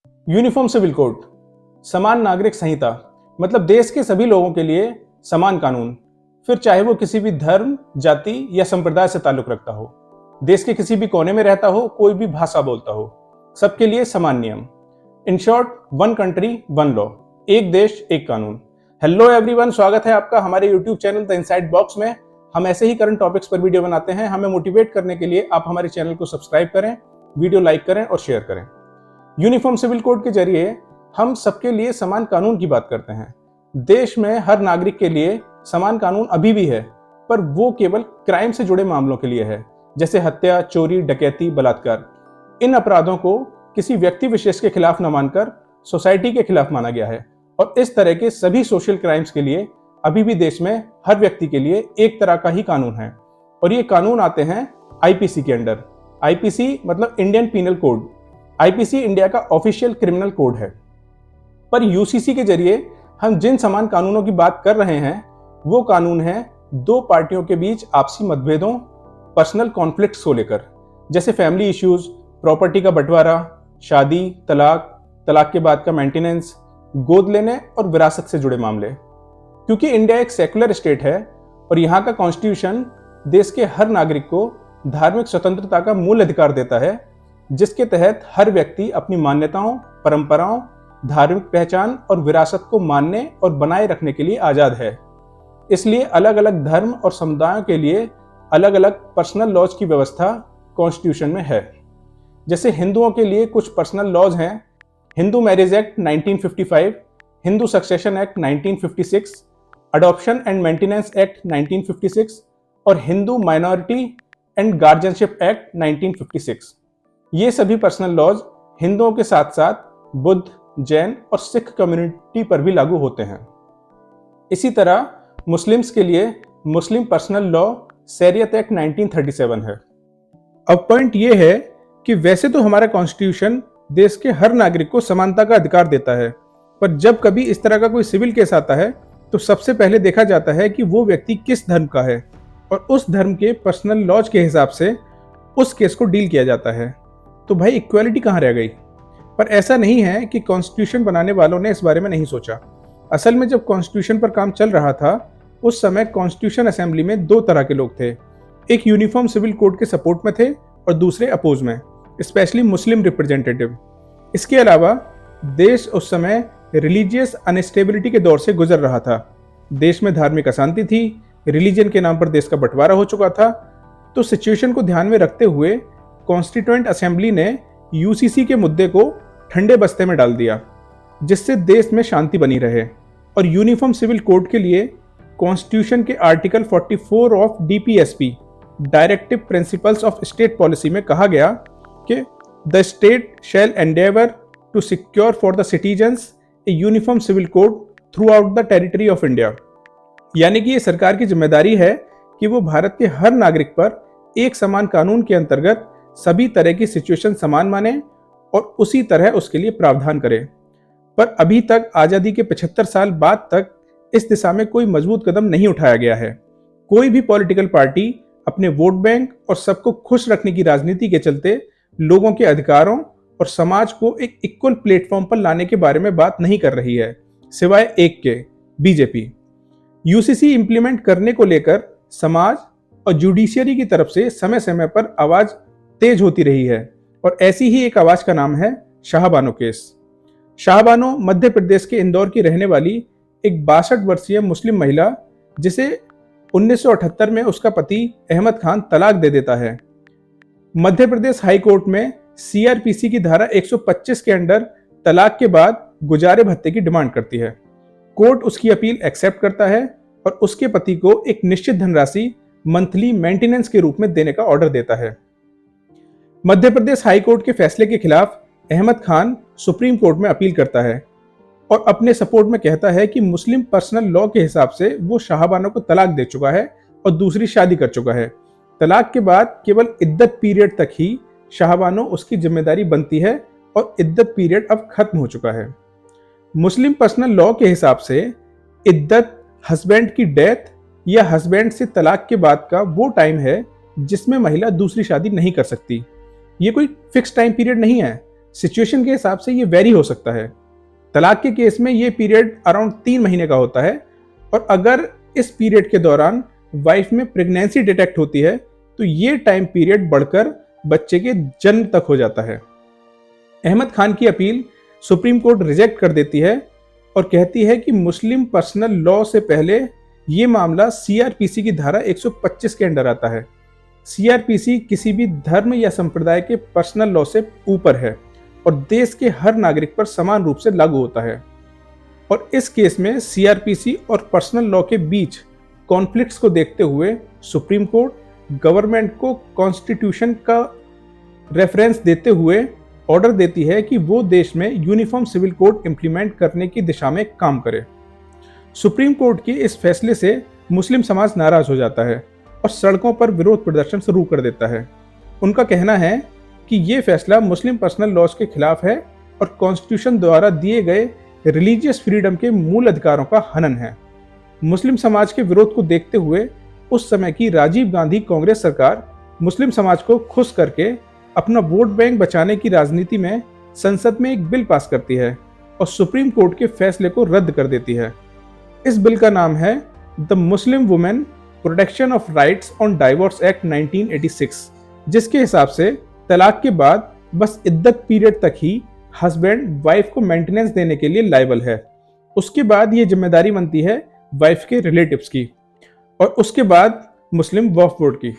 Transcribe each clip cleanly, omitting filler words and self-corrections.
Uniform civil code, समान नागरिक संहिता, मतलब देश के सभी लोगों के लिए समान कानून, फिर चाहे वो किसी भी धर्म, जाति या संप्रदाय से ताल्लुक रखता हो, देश के किसी भी कोने में रहता हो, कोई भी भाषा बोलता हो, सबके लिए समान नियम। In short, one country one law, एक देश एक कानून। हेलो एवरीवन, स्वागत है आपका हमारे YouTube channel the inside box में। हम ऐसे ही करंट टॉपिक्स पर वीडियो बनाते हैं। हमें मोटिवेट करने के लिए आप हमारे चैनल को सब्सक्राइब करें, वीडियो लाइक करें और शेयर करें। यूनिफॉर्म सिविल कोड के जरिए हम सबके लिए समान कानून की बात करते हैं। देश में हर नागरिक के लिए समान कानून अभी भी है, पर वो केवल क्राइम से जुड़े मामलों के लिए है, जैसे हत्या, चोरी, डकैती, बलात्कार। इन अपराधों को किसी व्यक्ति विशेष के खिलाफ न मानकर सोसाइटी के खिलाफ माना गया है, और इस तरह के सभी सोशल क्राइम्स के लिए अभी भी देश में हर व्यक्ति के लिए एक तरह का ही कानून है, और ये कानून आते हैं आईपीसी के अंडर। आईपीसी मतलब Indian penal code. IPC India का ऑफिशियल क्रिमिनल कोड है। पर यूसीसी के जरिए हम जिन समान कानूनों की बात कर रहे हैं वो कानून हैं दो पार्टियों के बीच आपसी मतभेदों, पर्सनल कॉन्फ्लिक्ट्स को लेकर, जैसे फैमिली इश्यूज, प्रॉपर्टी का बंटवारा, शादी, तलाक, तलाक के बाद का मेंटेनेंस, गोद लेने और विरासत से जुड़े मामले। क्योंकि इंडिया एक सेकुलर स्टेट है और यहाँ का कॉन्स्टिट्यूशन देश के हर नागरिक को धार्मिक स्वतंत्रता का मूल अधिकार देता है, जिसके तहत हर व्यक्ति अपनी मान्यताओं, परंपराओं, धार्मिक पहचान और विरासत को मानने और बनाए रखने के लिए आज़ाद है। इसलिए अलग अलग धर्म और समुदायों के लिए अलग अलग पर्सनल लॉज की व्यवस्था कॉन्स्टिट्यूशन में है। जैसे हिंदुओं के लिए कुछ पर्सनल लॉज हैं: Hindu marriage act 1955, Hindu succession act 1956, adoption and maintenance act 1956 और Hindu minority and guardianship act 1956। ये सभी पर्सनल लॉज हिंदुओं के साथ साथ बुद्ध, जैन और सिख कम्युनिटी पर भी लागू होते हैं। इसी तरह मुस्लिम्स के लिए मुस्लिम पर्सनल लॉ शरीयत एक्ट 1937 है। अब पॉइंट ये है कि वैसे तो हमारा कॉन्स्टिट्यूशन देश के हर नागरिक को समानता का अधिकार देता है, पर जब कभी इस तरह का कोई सिविल केस आता है तो सबसे पहले देखा जाता है कि वो व्यक्ति किस धर्म का है, और उस धर्म के पर्सनल लॉज के हिसाब से उस केस को डील किया जाता है। तो भाई इक्वालिटी कहाँ रह गई? पर ऐसा नहीं है कि कॉन्स्टिट्यूशन बनाने वालों ने इस बारे में नहीं सोचा। असल में जब कॉन्स्टिट्यूशन पर काम चल रहा था उस समय कॉन्स्टिट्यूशन असेंबली में दो तरह के लोग थे। एक यूनिफॉर्म सिविल कोड के सपोर्ट में थे और दूसरे अपोज में, स्पेशली मुस्लिम रिप्रेजेंटेटिव। इसके अलावा देश उस समय रिलीजियस अनस्टेबिलिटी के दौर से गुजर रहा था। देश में धार्मिक अशांति थी, रिलीजन के नाम पर देश का बंटवारा हो चुका था। तो सिचुएशन को ध्यान में रखते हुए कॉन्स्टिट्यूएंट असेंबली ने यूसीसी के मुद्दे को ठंडे बस्ते में डाल दिया, जिससे देश में शांति बनी रहे। और यूनिफॉर्म सिविल कोड के लिए कॉन्स्टिट्यूशन के article 44 of DPSP, directive principles of state policy में कहा गया कि the state shall endeavour to secure for the citizens a uniform civil code throughout the territory of India. यानी कि ये सरकार की जिम्मेदारी है कि वो भारत के हर नागरिक पर एक समान कानून के अंतर्गत सभी तरह की सिचुएशन समान माने और उसी तरह उसके लिए प्रावधान करे। पर अभी तक आज़ादी के 75 साल बाद तक इस दिशा में कोई मजबूत कदम नहीं उठाया गया है। कोई भी पॉलिटिकल पार्टी अपने वोट बैंक और सबको खुश रखने की राजनीति के चलते लोगों के अधिकारों और समाज को एक इक्वल प्लेटफॉर्म पर लाने के बारे में बात नहीं कर रही है, सिवाय एक के, बीजेपी। यूसीसी इंप्लीमेंट करने को लेकर समाज और जुडिशियरी की तरफ से समय समय पर आवाज तेज होती रही है, और ऐसी ही एक आवाज का नाम है शाहबानो केस। शाहबानो मध्य प्रदेश के इंदौर की रहने वाली एक 62 वर्षीय मुस्लिम महिला, जिसे 1978 में उसका पति अहमद खान तलाक दे देता है, मध्य प्रदेश हाई कोर्ट में सीआरपीसी की धारा 125 के अंडर तलाक के बाद गुजारे भत्ते की डिमांड करती है। कोर्ट उसकी अपील एक्सेप्ट करता है और उसके पति को एक निश्चित धनराशि मंथली मेंटेनेंस के रूप में देने का ऑर्डर देता है। मध्य प्रदेश हाई कोर्ट के फैसले के खिलाफ अहमद खान सुप्रीम कोर्ट में अपील करता है और अपने सपोर्ट में कहता है कि मुस्लिम पर्सनल लॉ के हिसाब से वो शाहबानो को तलाक दे चुका है और दूसरी शादी कर चुका है। तलाक के बाद केवल इद्दत पीरियड तक ही शाहबानो उसकी जिम्मेदारी बनती है और इद्दत पीरियड अब खत्म हो चुका है। मुस्लिम पर्सनल लॉ के हिसाब से इद्दत हस्बैंड की डेथ या हस्बैंड से तलाक के बाद का वो टाइम है जिसमें महिला दूसरी शादी नहीं कर सकती। ये कोई फिक्स टाइम पीरियड नहीं है, सिचुएशन के हिसाब से ये वेरी हो सकता है। तलाक के केस में ये पीरियड अराउंड 3 महीने का होता है, और अगर इस पीरियड के दौरान वाइफ में प्रेगनेंसी डिटेक्ट होती है तो ये टाइम पीरियड बढ़कर बच्चे के जन्म तक हो जाता है। अहमद खान की अपील सुप्रीम कोर्ट रिजेक्ट कर देती है और कहती है कि मुस्लिम पर्सनल लॉ से पहले ये मामला सीआरपीसी की धारा 125 के अंडर आता है। सीआरपीसी किसी भी धर्म या संप्रदाय के पर्सनल लॉ से ऊपर है और देश के हर नागरिक पर समान रूप से लागू होता है। और इस केस में सीआरपीसी और पर्सनल लॉ के बीच कॉन्फ्लिक्ट्स को देखते हुए सुप्रीम कोर्ट गवर्नमेंट को कॉन्स्टिट्यूशन का रेफरेंस देते हुए ऑर्डर देती है कि वो देश में यूनिफॉर्म सिविल कोड इंप्लीमेंट करने की दिशा में काम करे। सुप्रीम कोर्ट के इस फैसले से मुस्लिम समाज नाराज हो जाता है और सड़कों पर विरोध प्रदर्शन शुरू कर देता है। उनका कहना है कि ये फैसला मुस्लिम पर्सनल लॉज के खिलाफ है और कॉन्स्टिट्यूशन द्वारा दिए गए रिलीजियस फ्रीडम के मूल अधिकारों का हनन है। मुस्लिम समाज के विरोध को देखते हुए उस समय की राजीव गांधी कांग्रेस सरकार मुस्लिम समाज को खुश करके अपना वोट बैंक बचाने की राजनीति में संसद में एक बिल पास करती है और सुप्रीम कोर्ट के फैसले को रद्द कर देती है। इस बिल का नाम है the Muslim women protection of rights on divorce act 1986, जिसके हिसाब से तलाक के बाद बस इद्दत पीरियड तक ही हस्बैंड वाइफ को मेंटेनेंस देने के लिए लायबल है। उसके बाद ये जिम्मेदारी बनती है वाइफ के रिलेटिव्स की और उसके बाद मुस्लिम वक्फ बोर्ड की।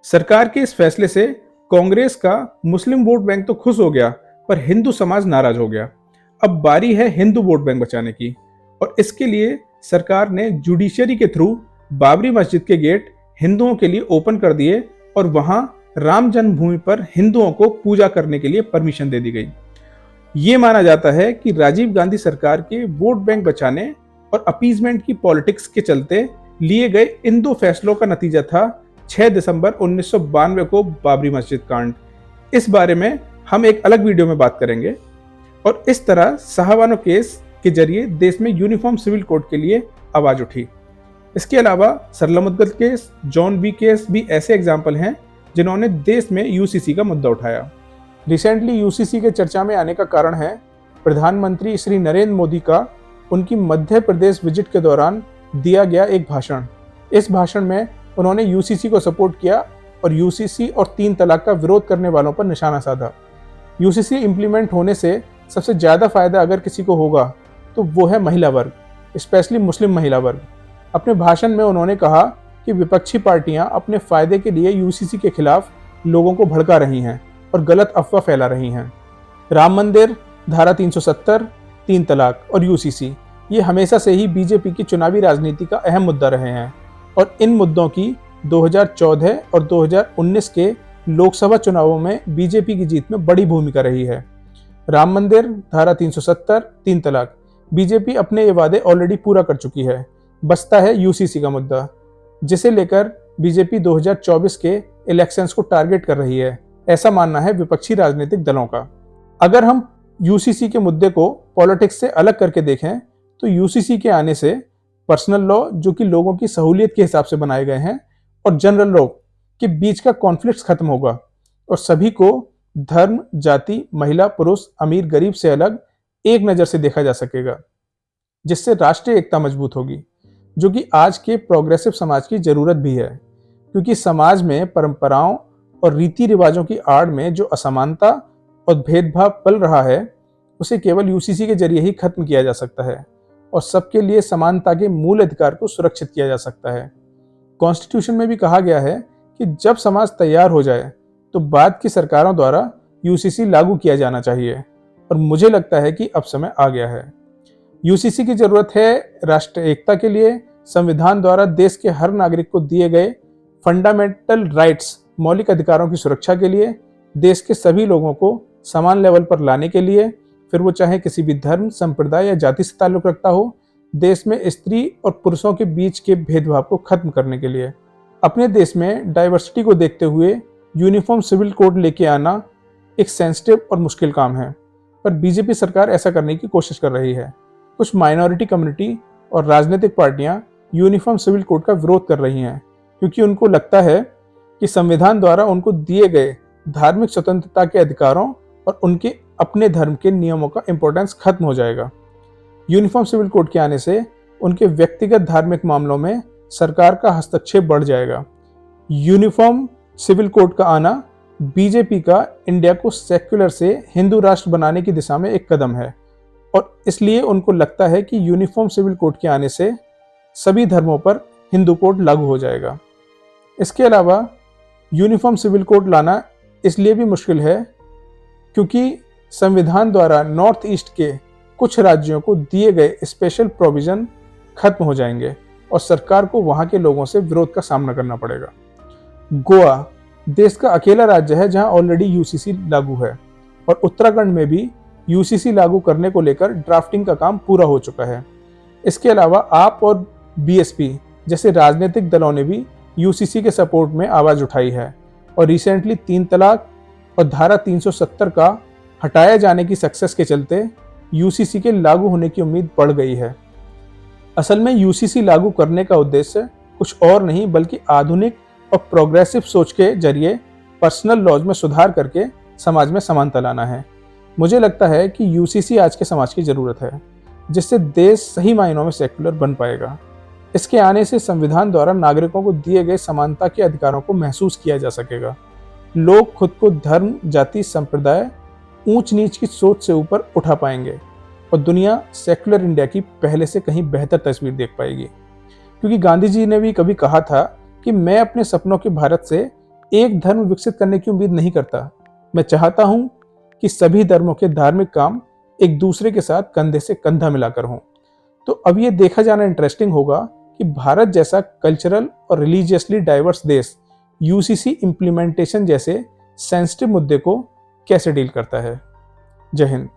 सरकार के इस फैसले से कांग्रेस का मुस्लिम वोट बैंक तो खुश हो गया, पर हिंदू समाज नाराज हो गया। अब बारी है हिंदू वोट बैंक बचाने की और इसके लिए सरकार ने जुडिशरी के थ्रू बाबरी मस्जिद के गेट हिंदुओं के लिए ओपन कर दिए और वहां राम जन्मभूमि पर हिंदुओं को पूजा करने के लिए परमिशन दे दी गई। ये माना जाता है कि राजीव गांधी सरकार के वोट बैंक बचाने और अपीजमेंट की पॉलिटिक्स के चलते लिए गए इन दो फैसलों का नतीजा था 6 दिसंबर 1992 को बाबरी मस्जिद कांड। इस बारे में हम एक अलग वीडियो में बात करेंगे। और इस तरह साहबानो केस के जरिए देश में यूनिफॉर्म सिविल कोड के लिए आवाज उठी। इसके अलावा Sarla Mudgal case, John B case भी ऐसे एग्जाम्पल हैं जिन्होंने देश में यूसीसी का मुद्दा उठाया। रिसेंटली यूसीसी के चर्चा में आने का कारण है प्रधानमंत्री श्री नरेंद्र मोदी का उनकी मध्य प्रदेश विजिट के दौरान दिया गया एक भाषण। इस भाषण में उन्होंने यूसीसी को सपोर्ट किया और यूसीसी और 3 तलाक का विरोध करने वालों पर निशाना साधा। यूसीसी इंप्लीमेंट होने से सबसे ज़्यादा फायदा अगर किसी को होगा तो वो है महिला वर्ग, स्पेशली मुस्लिम महिला वर्ग। अपने भाषण में उन्होंने कहा कि विपक्षी पार्टियां अपने फायदे के लिए यूसीसी के खिलाफ लोगों को भड़का रही हैं और गलत अफवाह फैला रही हैं। राम मंदिर, धारा 370, 3 तलाक और यूसीसी ये हमेशा से ही बीजेपी की चुनावी राजनीति का अहम मुद्दा रहे हैं और इन मुद्दों की 2014 और 2019 के लोकसभा चुनावों में बीजेपी की जीत में बड़ी भूमिका रही है। राम मंदिर, धारा 370, 3 तलाक, बीजेपी अपने ये वादे ऑलरेडी पूरा कर चुकी है। बचता है यूसीसी का मुद्दा, जिसे लेकर बीजेपी 2024 के इलेक्शंस को टारगेट कर रही है, ऐसा मानना है विपक्षी राजनीतिक दलों का। अगर हम यूसीसी के मुद्दे को पॉलिटिक्स से अलग करके देखें तो यूसीसी के आने से पर्सनल लॉ, जो कि लोगों की सहूलियत के हिसाब से बनाए गए हैं, और जनरल लॉ के बीच का कॉन्फ्लिक्ट खत्म होगा और सभी को धर्म, जाति, महिला, पुरुष, अमीर, गरीब से अलग एक नज़र से देखा जा सकेगा, जिससे राष्ट्रीय एकता मजबूत होगी, जो कि आज के प्रोग्रेसिव समाज की जरूरत भी है। क्योंकि समाज में परंपराओं और रीति रिवाजों की आड़ में जो असमानता और भेदभाव पल रहा है उसे केवल यूसीसी के जरिए ही खत्म किया जा सकता है और सबके लिए समानता के मूल अधिकार को सुरक्षित किया जा सकता है। कॉन्स्टिट्यूशन में भी कहा गया है कि जब समाज तैयार हो जाए तो बाद की सरकारों द्वारा यूसीसी लागू किया जाना चाहिए और मुझे लगता है कि अब समय आ गया है। यूसीसी की जरूरत है राष्ट्रीय एकता के लिए, संविधान द्वारा देश के हर नागरिक को दिए गए फंडामेंटल राइट्स, मौलिक अधिकारों की सुरक्षा के लिए, देश के सभी लोगों को समान लेवल पर लाने के लिए, फिर वो चाहे किसी भी धर्म, संप्रदाय या जाति से ताल्लुक रखता हो, देश में स्त्री और पुरुषों के बीच के भेदभाव को खत्म करने के लिए। अपने देश में डाइवर्सिटी को देखते हुए यूनिफॉर्म सिविल कोड लेके आना एक सेंसिटिव और मुश्किल काम है, पर बीजेपी सरकार ऐसा करने की कोशिश कर रही है। कुछ माइनॉरिटी कम्युनिटी और राजनीतिक पार्टियां यूनिफॉर्म सिविल कोड का विरोध कर रही हैं क्योंकि उनको लगता है कि संविधान द्वारा उनको दिए गए धार्मिक स्वतंत्रता के अधिकारों और उनके अपने धर्म के नियमों का इंपॉर्टेंस खत्म हो जाएगा। यूनिफॉर्म सिविल कोड के आने से उनके व्यक्तिगत धार्मिक मामलों में सरकार का हस्तक्षेप बढ़ जाएगा। यूनिफॉर्म सिविल कोड का आना बीजेपी का इंडिया को सेक्युलर से हिंदू राष्ट्र बनाने की दिशा में एक कदम है और इसलिए उनको लगता है कि यूनिफॉर्म सिविल कोड के आने से सभी धर्मों पर हिंदू कोड लागू हो जाएगा। इसके अलावा यूनिफॉर्म सिविल कोड लाना इसलिए भी मुश्किल है क्योंकि संविधान द्वारा नॉर्थ ईस्ट के कुछ राज्यों को दिए गए स्पेशल प्रोविजन खत्म हो जाएंगे और सरकार को वहां के लोगों से विरोध का सामना करना पड़ेगा। गोवा देश का अकेला राज्य है जहां ऑलरेडी यूसीसी लागू है और उत्तराखंड में भी यूसीसी लागू करने को लेकर ड्राफ्टिंग का काम पूरा हो चुका है। इसके अलावा आप और बीएसपी जैसे राजनीतिक दलों ने भी यूसीसी के सपोर्ट में आवाज उठाई है और रिसेंटली 3 तलाक और धारा 370 का हटाए जाने की सक्सेस के चलते यूसीसी के लागू होने की उम्मीद बढ़ गई है। असल में यूसीसी लागू करने का उद्देश्य कुछ और नहीं बल्कि आधुनिक और प्रोग्रेसिव सोच के जरिए पर्सनल लॉज में सुधार करके समाज में समानता लाना है। मुझे लगता है कि यूसीसी आज के समाज की जरूरत है जिससे देश सही मायनों में सेक्युलर बन पाएगा। इसके आने से संविधान द्वारा नागरिकों को दिए गए समानता के अधिकारों को महसूस किया जा सकेगा। लोग खुद को धर्म, जाति, संप्रदाय, ऊंच नीच की सोच से ऊपर उठा पाएंगे और दुनिया सेक्युलर इंडिया की पहले से कहीं बेहतर तस्वीर देख पाएगी। क्योंकि गांधी जी ने भी कभी कहा था कि मैं अपने सपनों के भारत से एक धर्म विकसित करने की उम्मीद नहीं करता। मैं चाहता हूं कि सभी धर्मों के धार्मिक काम एक दूसरे के साथ कंधे से कंधा मिलाकर हों। तो अब ये देखा जाना इंटरेस्टिंग होगा कि भारत जैसा कल्चरल और रिलीजियसली डाइवर्स देश यूसीसी इम्प्लीमेंटेशन जैसे सेंसिटिव मुद्दे को कैसे डील करता है। जय हिंद।